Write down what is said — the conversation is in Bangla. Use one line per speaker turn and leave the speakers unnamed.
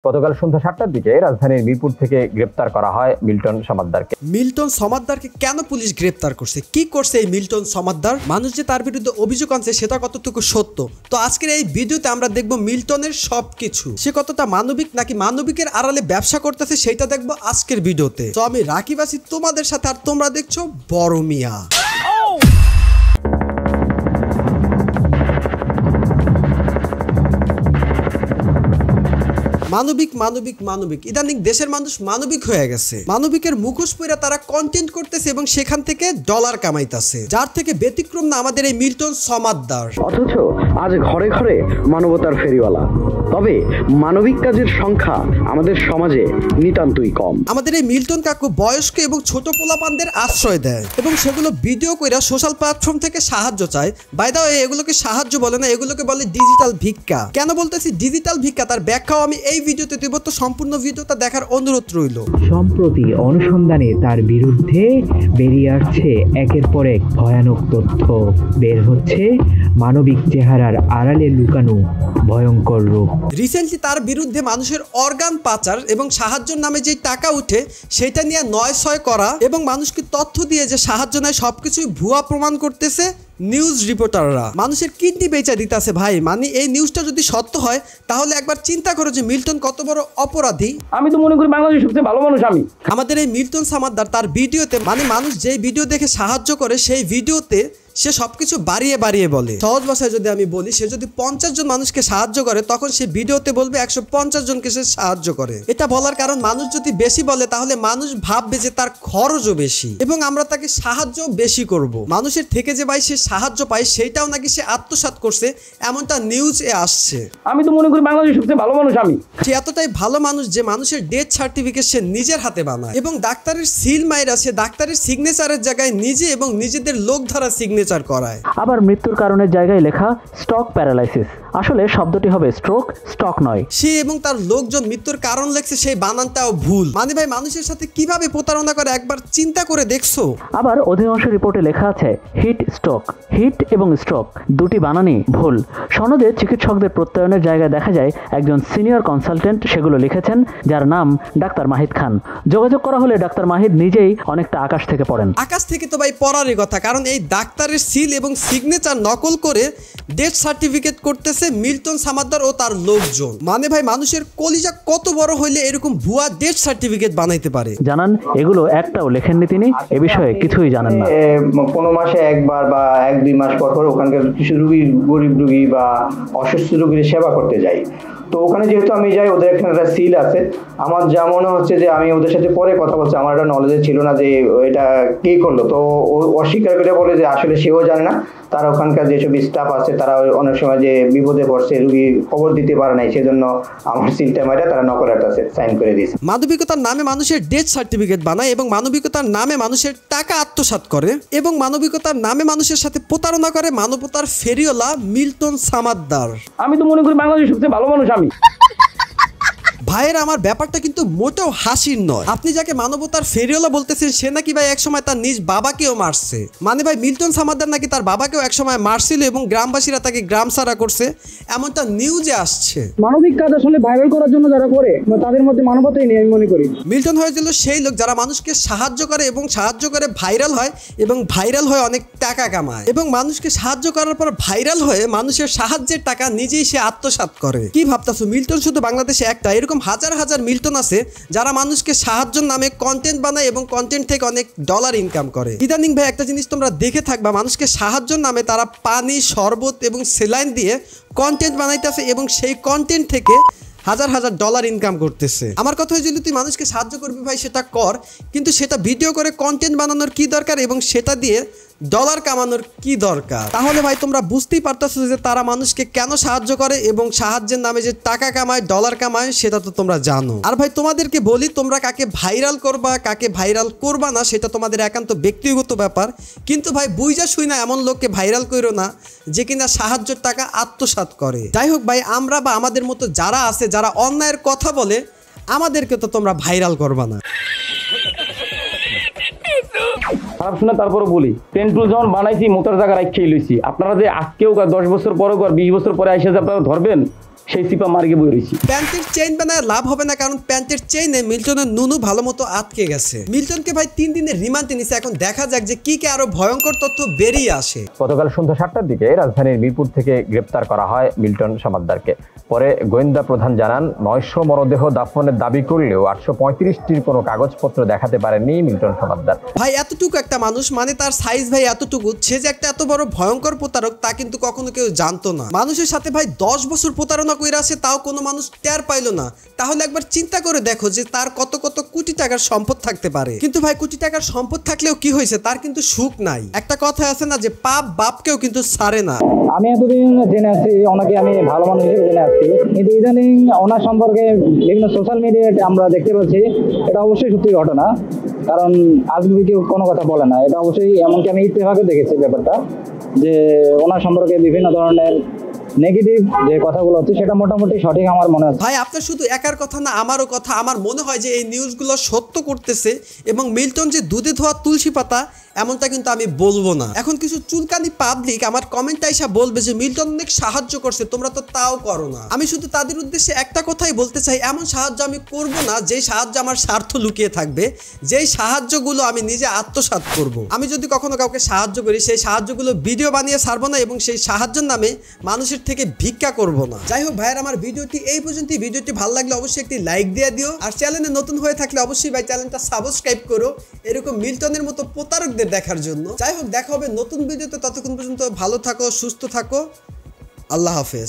গতকাল সন্ধ্যা ৭টার দিকে রাজধানীর মিরপুর থেকে গ্রেপ্তার করা হয় মিল্টন সমাদ্দারকে।
মিল্টন সমাদ্দারকে কেন পুলিশ গ্রেপ্তার করছে, কি করছে এই মিল্টন সমাদ্দার? মানুষ যে তার বিরুদ্ধে অভিযোগ আনছে সেটা কতটুকু সত্য? তো আজকের এই ভিডিওতে আমরা দেখব মিল্টনের সবকিছু। সে কতটা মানবিক নাকি মানবিকের আড়ালে ব্যবসা করতেছে সেটা দেখবো আজকের ভিডিওতে। তো আমি রাকিব আছি তোমাদের সাথে, আর তোমরা দেখছো বড় মিয়া। মানবিক মানবিক মানবিক, ইদানিং দেশের মানুষ মানবিক হয়ে গেছে। মানবিকের মুখোশ পরে তারা কন্টেন্ট করতেছে এবং সেখান থেকে ডলার কামাইতেছে, যার থেকে ব্যতিক্রম না আমাদের এই মিল্টন সমাদ্দার।
অথচ আজ ঘরে ঘরে মানবতার ফেরিওয়ালা, তবে মানবিক কাজের সংখ্যা আমাদের সমাজে নিতান্তই কম।
আমাদের এই মিল্টন কাকু বয়স্ক এবং ছোট পোলাপানদের আশ্রয় দেয় এবং সেগুলো ভিডিও কইরা সোশ্যাল প্ল্যাটফর্ম থেকে সাহায্য চায়। বাই দ্য ওয়ে, এগুলোকে সাহায্য বলে না, এগুলোকে বলে ডিজিটাল ভিক্ষা। কেন বলতেছি ডিজিটাল ভিক্ষা, তার ব্যাখ্যাও আমি এই ভিডিওতে দেব, তো সম্পূর্ণ ভিডিওটা দেখার অনুরোধ রইল।
সম্প্রতি অনুসন্ধানে তার বিরুদ্ধে বেরিয়ে আসছে একের পর এক ভয়ানক তথ্য। বের হচ্ছে মানবিক চেহারার আড়ালে লুকানো ভয়ঙ্কর রূপ।
রিসেন্টলি তার বিরুদ্ধে মানুষের অর্গান পাচার এবং সাহায্যের নামে যে টাকা উঠে সেটা নিয়ে নয় করা এবং মানুষকে তথ্য দিয়ে যে সাহায্য নেয় সবকিছুই ভুয়া প্রমাণ করতেছে নিউজ রিপোর্টাররা। মানুষের কিডনি বেচা দিতেছে ভাই। মানে এই নিউজটা যদি সত্য হয় তাহলে একবার চিন্তা করো যে মিল্টন কত বড় অপরাধী।
আমি তো মনে করি বাংলাদেশের সবচেয়ে ভালো মানুষ আমি।
আমাদের এই মিল্টন সমাদ্দার তার ভিডিওতে, মানে মানুষ যেই ভিডিও দেখে সাহায্য করে সেই ভিডিওতে সে সবকিছু বাড়িয়ে বাড়িয়ে বলে। সহজ ভাষায় যদি আমি বলি, সে যদি 50 জন মানুষকে সাহায্য করে তখন সে ভিডিওতে বলবে 150 জনকে সে সাহায্য করে। এটা বলার কারণ মানুষ যদি বেশি বলে তাহলে মানুষ ভাববে যে তার খরচও বেশি এবং আমরা তাকে সাহায্য বেশি করব। মানুষের থেকে যে ভাই সে সাহায্য পায় সেইটাও নাকি সে আত্মসাৎ করছে, এমনটা নিউজে আসছে।
আমি তো মনে করি বাংলাদেশের সবচেয়ে ভালো মানুষ আমি।
সে এতটাই ভালো মানুষ যে মানুষের ডেথ সার্টিফিকেট সে নিজের হাতে বানায় এবং ডাক্তারের সিল মাইরা সে ডাক্তারের সিগনেচারের জায়গায় নিজে এবং নিজেদের লোক ধারা সিগনেচার করায়।
আবার মৃত্যুর কারণের জায়গায় লেখা স্ট্রোক প্যারালাইসিস, আসলে শব্দটি হবে স্ট্রোক, স্টক নয়।
সে এবং তার লোকজন মৃত্যুর কারণ লেখছে সেই বানানটাও ভুল। মানে ভাই মানুষের সাথে কিভাবে প্রতারণা করে একবার চিন্তা করে দেখছো?
আবার অধিকাংশ রিপোর্টে লেখা আছে হিট স্ট্রোক। হিট এবং স্ট্রোক দুটি বানানই ভুল। সনদে চিকিৎসকদের প্রত্যয়নের জায়গায় দেখা যায় একজন সিনিয়র কনসালটেন্ট সেগুলো লিখেছেন, যার নাম ডাক্তার মাহিদ খান। যোগাযোগ করা হলে ডাক্তার মাহিদ নিজেই অনেকটা আকাশ থেকে পড়েন।
আকাশ থেকে তো ভাই পড়ারই কথা, কারণ এই ডাক্তারের সিল এবং সিগনেচার নকল করে ডেথ সার্টিফিকেট করতেছে মিল্টন সমাদ্দার ও তার লোকজন। মানে ভাই মানুষের কলিজা কত বড় হইলে এরকম ভুয়া ডেথ সার্টিফিকেট বানাইতে পারে?
জানান এগুলো একটাও লেখেননি তিনি, এ বিষয়ে কিছুই জানেন না।
15 মাসে একবার বা 1-2 মাস পর পর ওখানকার কিছু রুগী, গরিব রুগী বা অসুস্থ রুগীর সেবা করতে যাই। তো ওখানে যেহেতু আমি যাই, ওদের এখানে একটা সিল আছে। আমার যা মনে হচ্ছে যে আমি ওদের সাথে পরে কথা বলছি, আমার একটা নলেজে ছিল না যে এটা কে করলো। তো ও অস্বীকার করে বলে যে আসলে সেও জানে না, তারা ওখানকার যেসব স্টাফ আছে তারা অনেক সময় যে বিপদে পড়ছে, রুগী খবর দিতে পারে নাই, সেজন্য আমার সিলটা মাইরা তারা নকল একটা সাইন করে দিয়েছে।
মানবিকতার নামে মানুষের ডেথ সার্টিফিকেট বানায় এবং মানবিকতার নামে মানুষের টাকা আত্মসাৎ করে এবং মানবিকতার নামে মানুষের সাথে প্রতারণা করে মানবতার ফেরিওয়ালা মিল্টন সমাদ্দার।
আমি তো মনে করি বাংলাদেশের সবচেয়ে ভালো মানুষ আমি।
ভাইয়ের আমার ব্যাপারটা কিন্তু মোটেও হাসির নয়। আপনি যাকে মানবতার ফেরিওয়ালা বলতেছেন সে নাকি ভাই একসময় তার নিজ বাবাকেও মারছে। মানে ভাই মিল্টন সমাদ্দার নাকি তার বাবাকেও একসময় মারছিল এবং গ্রামবাসীরা তাকে গ্রাম ছাড়া করছে, এমনটা নিউজে আসছে।
মানবিক কাজ আসলে ভাইরাল করার জন্য যারা করে তাদের মধ্যে মানবতাই নেই আমি মনে করি।
মিল্টন হয়েছিল সেই লোক যারা মানুষকে সাহায্য করে এবং সাহায্য করে ভাইরাল হয় এবং ভাইরাল হয়ে অনেক টাকা কামায় এবং মানুষকে সাহায্য করার পর ভাইরাল হয়ে মানুষের সাহায্যের টাকা নিজেই সে আত্মসাৎ করে। কি ভাবতাছো মিল্টন শুধু বাংলাদেশে একটা? এরকম হাজার হাজার মিল্টন আছে যারা মানুষকে সাহায্যের নামে কন্টেন্ট বানায় এবং কন্টেন্ট থেকে অনেক ডলার ইনকাম করে। ইদানিং ভাই একটা জিনিস তোমরা দেখে থাকবা, মানুষকে সাহায্যের নামে তারা পানি, শরবত এবং সেলাইন দিয়ে কন্টেন্ট বানাইতেছে এবং সেই কন্টেন্ট থেকে হাজার হাজার ডলার ইনকাম করতেছে। আমার কথা হয় যদি তুই মানুষকে সাহায্য করবি ভাই সেটা কর, কিন্তু সেটা ভিডিও করে কন্টেন্ট বানানোর কি দরকার এবং সেটা দিয়ে ডলার কামানোর কি দরকার? তাহলে ভাই তোমরা বুঝতেই পারতেছো যে তারা মানুষকে কেন সাহায্য করে এবং সাহায্যের নামে যে টাকা কামায়, ডলার কামায় সেটা তো তোমরা জানো। আর ভাই তোমাদেরকে বলি, তোমরা কাকে ভাইরাল করবা কাকে ভাইরাল করবা না সেটা তোমাদের একান্ত ব্যক্তিগত ব্যাপার, কিন্তু ভাই বুঝা শুই না এমন লোককে ভাইরাল করো না যে কিনা সাহায্যের টাকা আত্মসাৎ করে। যাই হোক ভাই, আমরা বা আমাদের মতো যারা আছে যারা অন্যায়ের কথা বলে আমাদেরকে তো তোমরা ভাইরাল করবা না।
খারাপ শুনে তারপরে বলি, টেন্টুল যখন বানাইছি মোতার জায়গা রাখিয়ে লইছি। আপনারা যে আজকেও 10 বছর পরে 20 বছর পরে এসে যে আপনারা ধরবেন
সেই চিপা মার্গে বই রয়েছি।
প্যান্টের চেইন বানায় লাভ হবে না, কারণ প্যান্টের চেইনে মিল্টনের নুনু ভালো মতো আটকে গেছে। মিল্টনকে ভাই 3 দিনের রিমান্ডে নিছে। এখন দেখা যাক যে কি আরো ভয়ঙ্কর তথ্য বেরিয়ে আসে।
গতকাল সন্ধ্যা 7টার দিকে রাজধানীর মিরপুর থেকে গ্রেপ্তার করা হয় মিল্টন সমাদ্দারকে। পরে গোয়েন্দা প্রধান জানান 900 মরদেহ দাফনের দাবি করলেও 835টির কোনো কাগজপত্র দেখাতে পারেননি মিল্টন সমাদ্দার।
ভাই এতটুকু একটা মানুষ, মানে তার সাইজ ভাই এতটুকু, সে যে একটা এত বড় ভয়ঙ্কর প্রতারক তা কিন্তু কখনো কেউ জানতো না। মানুষের সাথে ভাই 10 বছর প্রতারণা করে আসে, তাও কোনো মানুষ টের পাইলো না। তাহলে একবার চিন্তা করে দেখো যে তার কত কত কোটি টাকার সম্পদ থাকতে পারে। কিন্তু ভাই কোটি টাকার সম্পদ থাকলেও কি হয়েছে, তার কিন্তু সুখ নাই। একটা কথা আছে না যে পাপ বাপকেও কিন্তু ছাড়ে না।
আমি এতদিন জেনে আসছি ওনাকে, আমি ভালো মানুষ হিসেবে জেনে আসছি, কিন্তু ইদানিং ওনার সম্পর্কে বিভিন্ন সোশ্যাল মিডিয়ায় আমরা দেখতে পাচ্ছি এটা অবশ্যই সত্যি ঘটনা। কারণ আজকে কেউ কোনো কথা বলে না, এটা অবশ্যই। এমনকি আমি ইত্তেফাকে দেখেছি ব্যাপারটা, যে ওনার সম্পর্কে বিভিন্ন ধরনের নেগেটিভ যে কথাগুলো হচ্ছে সেটা মোটামুটি সঠিক আমার মনে হচ্ছে।
ভাই আপনার শুধু একার কথা না, আমারও কথা। আমার মনে হয় যে এই নিউজগুলো সত্য করতেছে, এবং মিল্টন যে দুধে ধোয়া তুলসী পাতা এমনটা কিন্তু আমি বলবো না। এখন কিছু চুলকানি পাবলিক আমার কমেন্টে এসে বলবে যে মিল্টন অনেক সাহায্য করছে, তোমরা তো তাও করো না। আমি শুধু তাদের উদ্দেশ্যে একটা কথাই বলতে চাই, এমন সাহায্য আমি করব না যেই সাহায্য আমার স্বার্থ লুকিয়ে থাকবে, যেই সাহায্যগুলো আমি নিজে আত্মসাৎ করব। আমি যদি কখনো কাউকে সাহায্য করি, সেই সাহায্যগুলো ভিডিও বানিয়ে ছাড়বো না, এবং সেই সাহায্যের নামে মানুষের থেকে ভিক্ষা করব না। যাই হোক ভাইয়ের, আমার ভিডিওটি এই পর্যন্তই। ভিডিওটি ভালো লাগলে অবশ্যই একটি লাইক দিয়ে দিও, আর চ্যানেলে নতুন হয়ে থাকলে অবশ্যই ভাই চ্যানেলটা সাবস্ক্রাইব করো এরকম মিল্টনের মতো প্রতারকদের দেখার জন্য। যাই হোক, দেখা হবে নতুন ভিডিওতে। ততক্ষণ পর্যন্ত ভালো থাকো, সুস্থ থাকো। আল্লাহ হাফেজ।